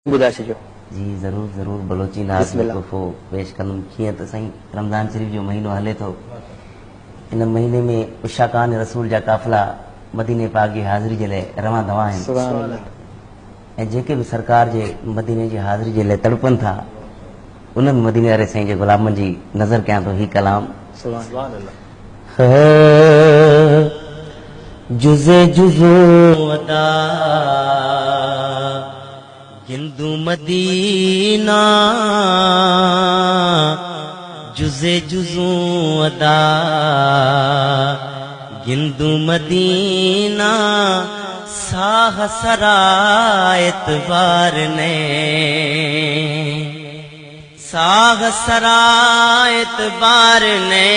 ॿुधाए छॾियो। जी ज़रूर ज़रूर बलोची नात को पेश कंदुमि। कीअं त साईं रमज़ान शरीफ़ जो महीनो हले थो, इन महीने में उशाकान रसूल जा काफ़िला मदीने पाक जी हाज़िरी जे लाइ रवां दवा आहिनि ऐं जेके बि सरकार जे मदीने जी हाज़िरी जे लाइ तड़पनि था उन्हनि मदीने वारे साईं जे ग़ुलामनि जी नज़र कयां थो ही कलाम। जुज़े जुज़ो अदा हिंदू मदीना, जुज़े जुज़ो अदा हिंदू मदीना, साह सरायत बार ने, साह सरायत बार ने,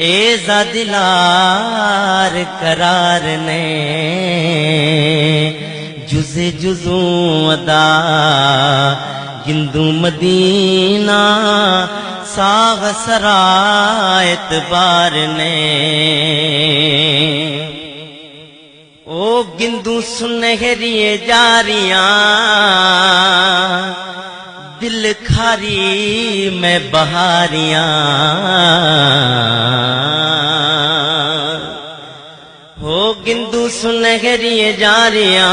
एज़ा दिलार करार ने, जुज़े जुज़ो अदा हिंदू मदीना, साग सरायत बार ने, ओ गिंदू सुनहरिए जारियां, दिल खारी में बहारियां, हो गिंदू सुनहरिए जारियां,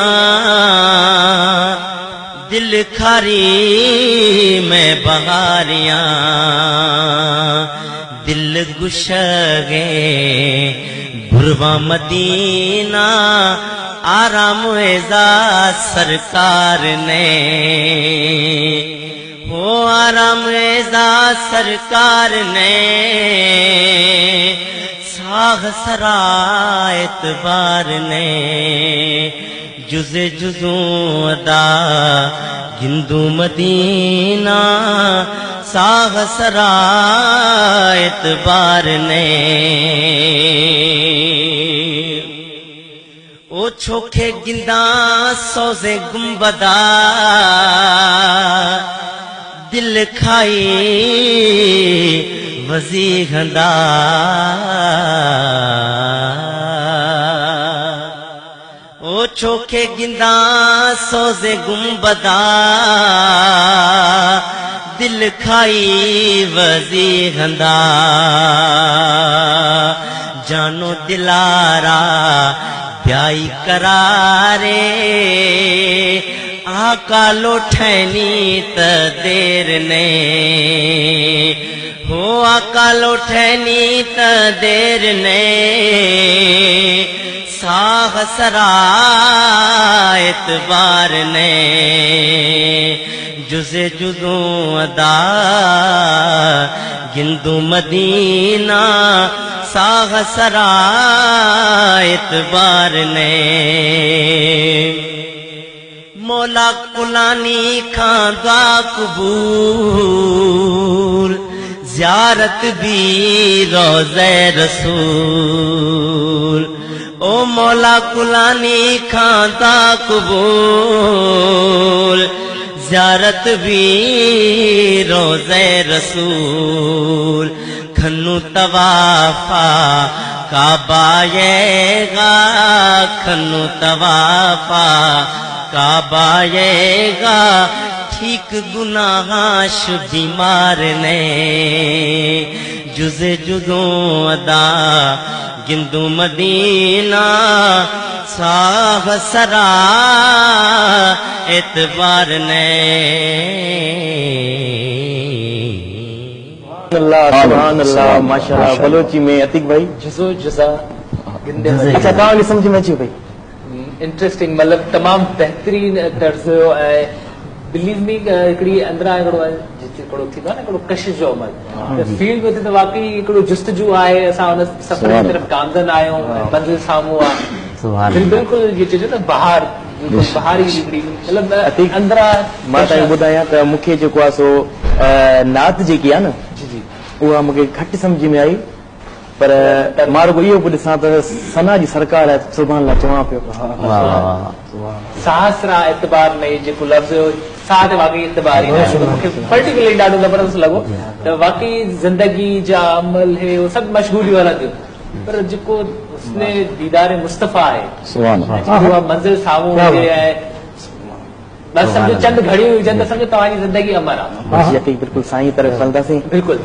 दिल खारी में बहारियां, दिल गुशगे भुरवा मदीना, आराम एज़ा सरकार ने, हो आराम एज़ा सरकार ने, साग सरायत बार ने, जुज़े जुज़ो अदा हिंदू मदीना, साग सरायत बार ने, ओ छोखे गिंदा सोज़े गुंबदा, दिल खाई वज़ीहंदा, ओ छोखे गिंदा सोज़े गुंबदा, दिल खाई वज़ीहंदा, जानो दिलारा ब्याई करारे, आका लोठनी त देर ने, हो आका लोठनी त देर ने, साग सरायत बार ने, जुज़े जुज़ो अदा हिंदू मदीना, साग सरायत बार ने, मौला कुलानी खां दुआ कबूल, ज़ियारत भी रोज़े रसूल, ओ मौला कुलानी खां दुआ कबूल, ज़ियारत भी रोज़े रसूल, खन्नु तवाफ़ा काबा येगा, खन्नु तवाफ़ा काबा येगा, ठीक गुनाहाश बीमार ने, जुज़े जुज़ो अदा हिंदू मदीना, साग सरायत बार ने। सुभान अल्लाह, माशाअल्लाह। बलोची में अतीक भाई जुज़ो जुज़ा अच्छा तव्हांखे सम्झ में अची भाई? इंटरेस्टिंग, मतलब तमाम बेहतरीन तर्ज़ हुयो ऐं बिलीव मी हिकिड़ी अंदरां हिकिड़ो थींदो आहे न हिकिड़ो कशिश जो अमल, त फील पियो थिए त वाकई हिकिड़ो जुस्तजू आहे, असां हुन सफ़र जी तरफ़ गामज़न आहियूं, मंज़िल साम्हूं आहे, बिल्कुलु इहो चइजो न बहार, बहारी हिकिड़ी मतिलबु अंदरां। मां तव्हांखे ॿुधायां त मूंखे जेको आहे सो नात जेकी आहे न, उहा मूंखे घटि सम्झ में आई, पर मां रुगो इहो बि ॾिसां त सना जी सरकार आहे, सुभाणे लाइ चवां पियो साहसरा एतबार में जेको लफ़्ज़ हुयो, साह ते वाकई एतबार ई मूंखे पर्टिकुलरली ॾाढो ज़बरदस्त लॻो, त वाकई ज़िंदगी जा अमल हे सभु मशगूलियूं हलंदियूं, पर जेको उसने दीदार मुस्तफ़ा है, मंजिल साम्हूं हुजे ऐं बस सम्झो चंद घड़ियूं हुजनि त सम्झो तव्हांजी ज़िंदगी अमर आहे। यकीन बिल्कुलु साईं तरफ़ हलंदासीं। बिल्कुलु।